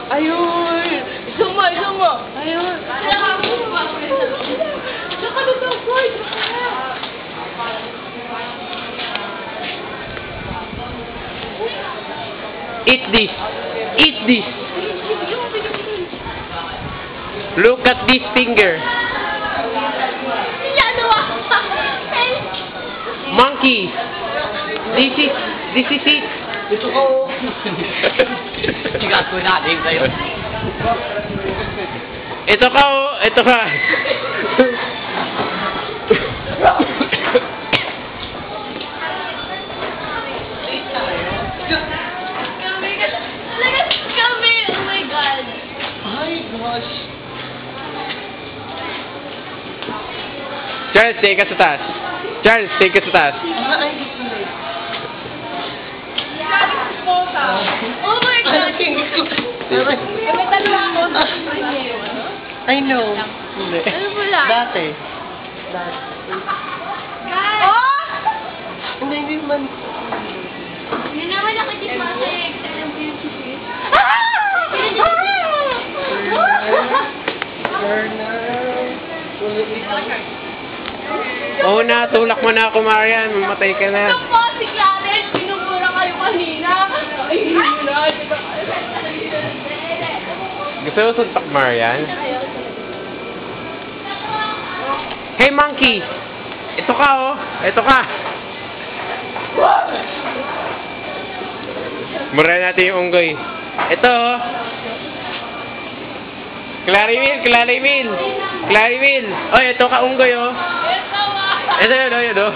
Ayun. Isama. Ayun. Saka na daw, boy. Eat this. Eat this. Look at this finger. Monkey. This is it. Gusto ko. Sigat ko natin kayo. Ito ka, oh. Ito ka. Oh my God. Ay, gosh. Charles, take ka sa taas. Charles, take ka sa taas. Oh my God. May dalawang mo. I know. Ano pala? Dati. Guys! Oh! Hindi man. Yun naman ako di pa sa excellent beauty. Oo na, tulak mo na ako, Marian. Mamatay ka na. Ito po, si Clarence. Pinupura kayo kanina. Ay, yun na. Gusto mo suntok, Marian? Hey, monkey! Ito ka, oh. Ito ka. Mura natin yung unggoy. Ito, oh. Clariville! Oy, ito ka, unggoy, oh. Ito yun, oh, yun, oh.